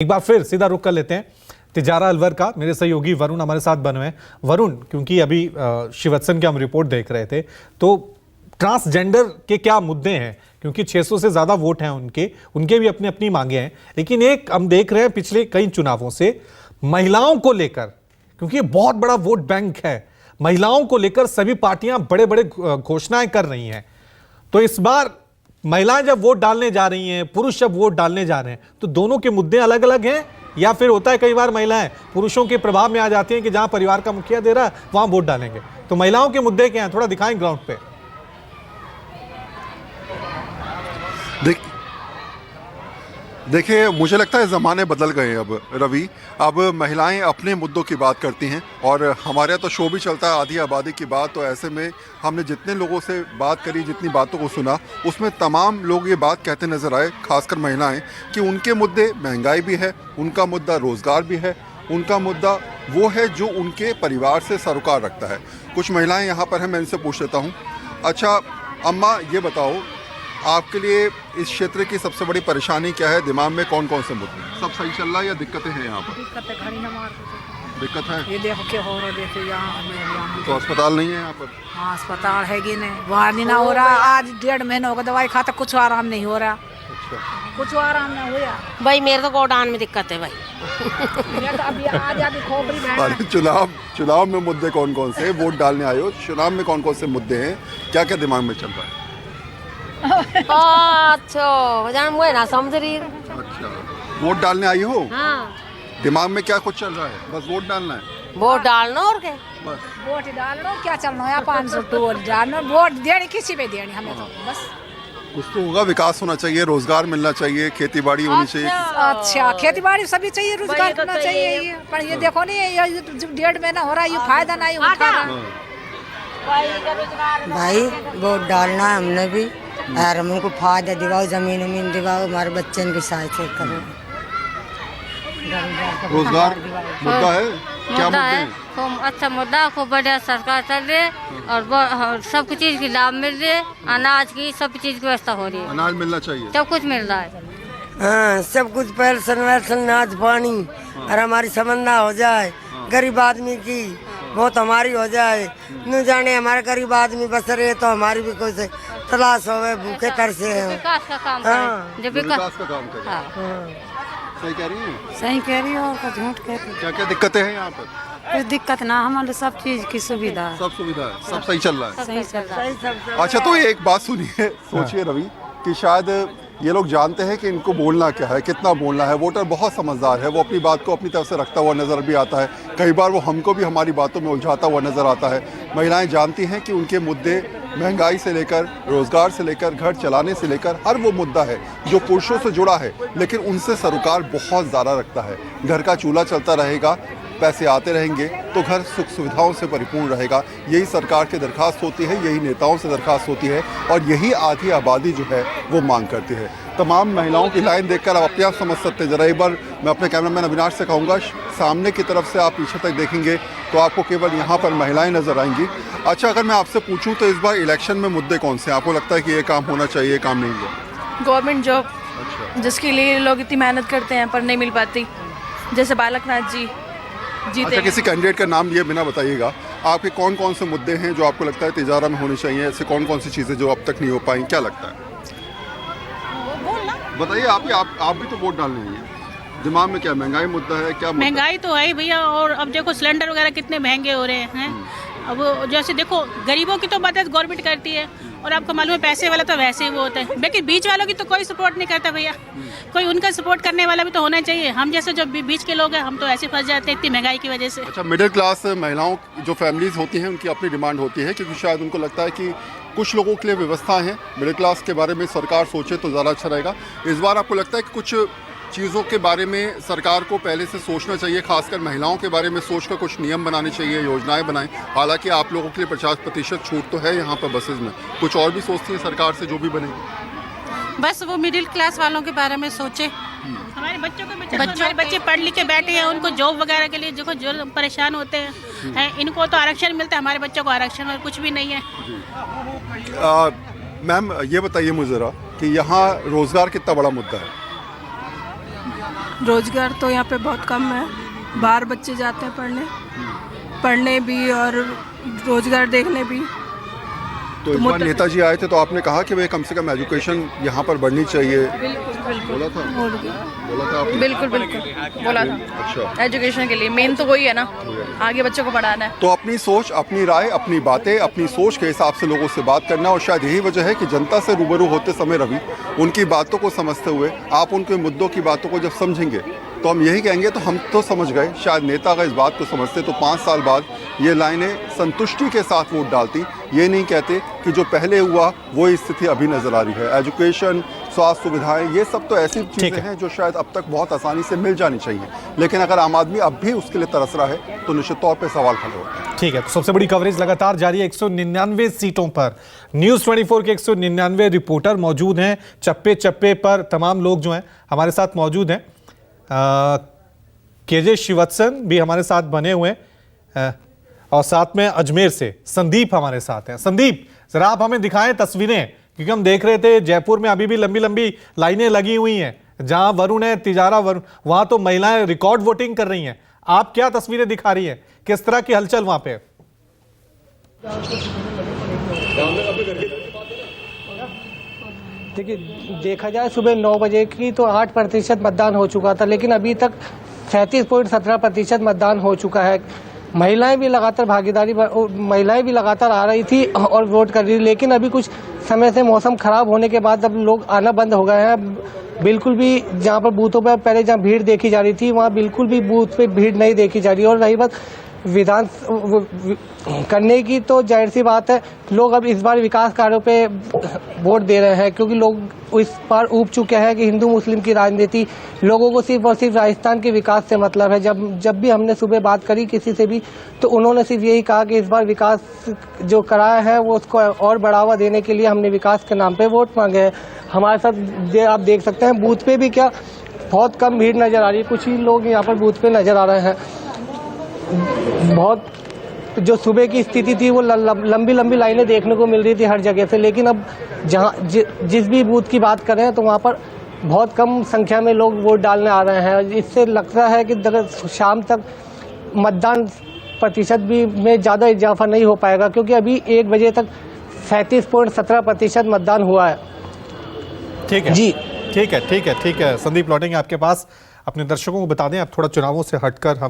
एक बार फिर सीधा रुख कर लेते हैं तिजारा अलवर का। मेरे सहयोगी वरुण हमारे साथ बने हुए हैं। वरुण, क्योंकि अभी शिवत्सन की हम रिपोर्ट देख रहे थे, तो ट्रांसजेंडर के क्या मुद्दे हैं, क्योंकि 600 से ज्यादा वोट हैं उनके भी अपनी अपनी मांगे हैं। लेकिन एक हम देख रहे हैं पिछले कई चुनावों से महिलाओं को लेकर, क्योंकि ये बहुत बड़ा वोट बैंक है, महिलाओं को लेकर सभी पार्टियां बड़े बड़े घोषणाएं कर रही हैं। तो इस बार महिलाएं जब वोट डालने जा रही हैं, पुरुष जब वोट डालने जा रहे हैं, तो दोनों के मुद्दे अलग अलग हैं, या फिर होता है कई बार महिलाएं पुरुषों के प्रभाव में आ जाती हैं कि जहां परिवार का मुखिया दे रहा है वहां वोट डालेंगे। तो महिलाओं के मुद्दे क्या हैं, थोड़ा दिखाएं ग्राउंड पे। देखिए, मुझे लगता है ज़माने बदल गए हैं अब रवि। अब महिलाएं अपने मुद्दों की बात करती हैं, और हमारे यहाँ तो शो भी चलता है आधी आबादी की बात। तो ऐसे में हमने जितने लोगों से बात करी, जितनी बातों को सुना, उसमें तमाम लोग ये बात कहते नज़र आए, खासकर महिलाएं, कि उनके मुद्दे महंगाई भी है, उनका मुद्दा रोज़गार भी है, उनका मुद्दा वो है जो उनके परिवार से सरोकार रखता है। कुछ महिलाएँ यहाँ पर हैं, मैं इनसे पूछ लेता हूँ। अच्छा अम्मा, ये बताओ, आपके लिए इस क्षेत्र की सबसे बड़ी परेशानी क्या है? दिमाग में कौन कौन से मुद्दे हैं? सब सही चल रहा है या दिक्कतें हैं यहाँ पर? दिक्कत है। ये देखो क्या हो रहा है, देखो यहाँ तो अस्पताल नहीं है यहाँ पर? हाँ, अस्पताल है कि नहीं, वहाँ नहीं ना हो रहा। आज 1.5 महीना होगा दवाई खाता, कुछ आराम नहीं हो रहा। अच्छा, कुछ आराम नहीं हुआ भाई। मेरे तो गोडाउन में दिक्कत है भाई। ये तो अभी आज अभी खोपड़ी में अरे चुनाव में मुद्दे कौन कौन से? वोट डालने आए हो, चुनाव में कौन कौन से मुद्दे हैं, क्या क्या दिमाग में चल रहा है? अच्छा, जान मुझे ना समझ रही। अच्छा, वोट डालने आई हो? हाँ, दिमाग में क्या कुछ चल रहा है? बस वोट डालना है, वोट डालना और क्या? बस। वोट डालना, क्या चलना है? 500 वोट डालना, वोट देनी किसी पे देनी हमें तो बस। कुछ तो होगा, विकास होना चाहिए, रोजगार मिलना चाहिए, खेती बाड़ी होनी चाहिए। अच्छा, खेती बाड़ी सभी चाहिए, रोजगार करना चाहिए। पर ये देखो नहीं, ये 1.5 महीना हो रहा है, ये फायदा नहीं उठा रहा। भाई वोट डालना है हमने भी, और हम उनको फायदा दिवाओ, जमीन उमीन दिवाओ, हमारे बच्चे की सहायता करो। रोजगार मुद्दा है, क्या मुद्दे हैं? खूब अच्छा मुद्दा, खूब बढ़िया सरकार चल रही है, और सब कुछ चीज़ की लाभ मिल रही है, अनाज की सब चीज़ की व्यवस्था हो रही है, अनाज मिलना चाहिए, सब कुछ मिल रहा है। हाँ, सब कुछ पेंशन वेंशन, नाच पानी, और हमारी समन्ना हो जाए, गरीब आदमी की बहुत हमारी हो जाए। न जाने हमारे गरीब आदमी बस रहे तो हमारी भी कोई तलाश होवे, भूखे कर से हैं। विकास का काम हाँ। करें, जब विकास का काम करें। हाँ। सही कह रही हैं? सही कह रही हो, झूठ कह रही हो। क्या क्या दिक्कतें हैं यहाँ पर? कुछ दिक्कत ना, हमारे सब चीज की सुविधा है, सब सुविधा है, सब सही चल रहा है। सही चल रहा है। अच्छा, तो एक बात सुनिए, सोचिए रवि, कि शायद ये लोग जानते हैं कि इनको बोलना क्या है, कितना बोलना है। वोटर बहुत समझदार है, वो अपनी बात को अपनी तरफ से रखता हुआ नज़र भी आता है। कई बार वो हमको भी हमारी बातों में उलझाता हुआ नज़र आता है। महिलाएं जानती हैं कि उनके मुद्दे महंगाई से लेकर, रोज़गार से लेकर, घर चलाने से लेकर, हर वो मुद्दा है जो पुरुषों से जुड़ा है, लेकिन उनसे सरोकार बहुत ज़्यादा रखता है। घर का चूल्हा चलता रहेगा, पैसे आते रहेंगे, तो घर सुख सुविधाओं से परिपूर्ण रहेगा। यही सरकार की दरख्वास्त होती है, यही नेताओं से दरख्वास्त होती है, और यही आधी आबादी जो है वो मांग करती है। तमाम महिलाओं की लाइन देखकर आप अपने आप समझ सकते हैं। ज़रा एक बार मैं अपने कैमरामैन अविनाश से कहूँगा, सामने की तरफ से आप पीछे तक देखेंगे तो आपको केवल यहाँ पर महिलाएं नज़र आएंगी। अच्छा, अगर मैं आपसे पूछूँ तो इस बार इलेक्शन में मुद्दे कौन से हैं? आपको लगता है कि ये काम होना चाहिए, ये काम नहीं हुआ? गवर्नमेंट जॉब, अच्छा, जिसके लिए लोग इतनी मेहनत करते हैं पर नहीं मिल पाती, जैसे बालकनाथ जी जीते। अच्छा, किसी कैंडिडेट का नाम लिए बिना बताइएगा, आपके कौन कौन से मुद्दे हैं जो आपको लगता है तिजारा में होनी चाहिए? ऐसे कौन कौन सी चीज़ें जो अब तक नहीं हो पाई, क्या लगता है? बताइए, आप भी तो वोट डालने हैं, दिमाग में क्या महंगाई मुद्दा है, क्या मुद्दा? महंगाई तो है ही भैया, और अब देखो सिलेंडर वगैरह कितने महंगे हो रहे हैं। अब जैसे देखो, गरीबों की तो मदद गवर्नमेंट करती है, और आपको मालूम है पैसे वाला तो वैसे ही वो होता है, लेकिन बीच वालों की तो कोई सपोर्ट नहीं करता भैया। कोई उनका सपोर्ट करने वाला भी तो होना चाहिए। हम जैसे जो बीच के लोग हैं, हम तो ऐसे फंस जाते हैं इतनी महंगाई की वजह से। अच्छा, मिडिल क्लास महिलाओं जो फैमिलीज होती हैं, उनकी अपनी डिमांड होती है, क्योंकि शायद उनको लगता है कि कुछ लोगों के लिए व्यवस्था है, मिडिल क्लास के बारे में सरकार सोचे तो ज़्यादा अच्छा रहेगा। इस बार आपको लगता है कि कुछ चीज़ों के बारे में सरकार को पहले से सोचना चाहिए, खासकर महिलाओं के बारे में सोचकर कुछ नियम बनाने चाहिए, योजनाएं बनाएं। हालांकि आप लोगों के लिए 50% छूट तो है यहाँ पर बसेज में, कुछ और भी सोचती है सरकार से जो भी बनेगी? बस वो मिडिल क्लास वालों के बारे में सोचे। हमारे बच्चे पढ़ लिख के बैठे हैं, उनको जॉब वगैरह के लिए देखो जो परेशान होते हैं, इनको तो आरक्षण मिलता है, हमारे बच्चों को आरक्षण और कुछ भी नहीं है। मैम, ये बताइए मुझे ज़रा कि यहाँ रोज़गार कितना बड़ा मुद्दा है? रोजगार तो यहाँ पे बहुत कम है, बाहर बच्चे जाते हैं पढ़ने भी और रोजगार देखने भी। तो इस बार नेताजी आए थे तो आपने कहा कि भाई कम से कम एजुकेशन यहाँ पर बढ़नी चाहिए, बोला था आपने? बिल्कुल बोला था। अच्छा, एजुकेशन के लिए मेन तो वही है ना, आगे बच्चों को पढ़ाना है। तो अपनी सोच, अपनी राय, अपनी बातें, अपनी सोच के हिसाब से लोगों से बात करना, और शायद यही वजह है कि जनता से रूबरू होते समय रवि, उनकी बातों को समझते हुए आप उनके मुद्दों की बातों को जब समझेंगे तो हम यही कहेंगे तो हम तो समझ गए। शायद नेता अगर इस बात को समझते तो 5 साल बाद ये लाइनें संतुष्टि के साथ वोट डालती, ये नहीं कहते कि जो पहले हुआ वो स्थिति अभी नजर आ रही है। एजुकेशन, स्वास्थ्य सुविधाएं, ये सब तो ऐसी चीज़ें हैं जो शायद अब तक बहुत आसानी से मिल जानी चाहिए, लेकिन अगर आम आदमी अब भी उसके लिए तरस रहा है तो निश्चित तौर पर सवाल खड़े होते हैं। ठीक है, तो सबसे बड़ी कवरेज लगातार जारी है 199 सीटों पर। न्यूज़ 24 के 199 रिपोर्टर मौजूद हैं, चप्पे चप्पे पर तमाम लोग जो हैं हमारे साथ मौजूद हैं। केजे शिवत्सन भी हमारे साथ बने हुए हैं और साथ में अजमेर से संदीप हमारे साथ हैं। संदीप, जरा आप हमें दिखाएं तस्वीरें, क्योंकि हम देख रहे थे जयपुर में अभी भी लंबी लंबी लाइनें लगी हुई हैं। जहां वरुण है, तिजारा वरुण, वहां तो महिलाएं रिकॉर्ड वोटिंग कर रही हैं। आप क्या तस्वीरें दिखा रही हैं, किस तरह की हलचल वहां पे? देखिए, देखा जाए सुबह 9 बजे की तो 8% मतदान हो चुका था, लेकिन अभी तक 37.17% मतदान हो चुका है। महिलाएं भी लगातार आ रही थी और वोट कर रही थी, लेकिन अभी कुछ समय से मौसम खराब होने के बाद अब लोग आना बंद हो गए हैं। बिल्कुल भी जहां पर बूथों पर पहले जहां भीड़ देखी जा रही थी, वहां बिल्कुल भी बूथ पे भीड़ नहीं देखी जा रही। और रही बात विधान करने की, तो जाहिर सी बात है लोग अब इस बार विकास कार्यों पे वोट दे रहे हैं, क्योंकि लोग इस बार ऊब चुके हैं कि हिंदू मुस्लिम की राजनीति, लोगों को सिर्फ और सिर्फ राजस्थान के विकास से मतलब है। जब भी हमने सुबह बात करी किसी से भी, तो उन्होंने सिर्फ यही कहा कि इस बार विकास जो कराया है वो उसको और बढ़ावा देने के लिए हमने विकास के नाम पे वोट मांगे हैं। हमारे साथ आप देख सकते हैं बूथ पे भी क्या बहुत कम भीड़ नजर आ रही है, कुछ ही लोग यहाँ पर बूथ पे नजर आ रहे हैं। बहुत जो सुबह की स्थिति थी वो लंबी लंबी लाइनें देखने को मिल रही थी हर जगह से, लेकिन अब जिस भी बूथ की बात कर रहे हैं तो वहाँ पर बहुत कम संख्या में लोग वोट डालने आ रहे हैं। इससे लगता है कि शाम तक मतदान प्रतिशत भी में ज़्यादा इजाफा नहीं हो पाएगा, क्योंकि अभी 1 बजे तक 37.17% मतदान हुआ है। ठीक है जी, ठीक है संदीप, लौटेंगे आपके पास। अपने दर्शकों को बता दें, आप थोड़ा चुनावों से हटकर हम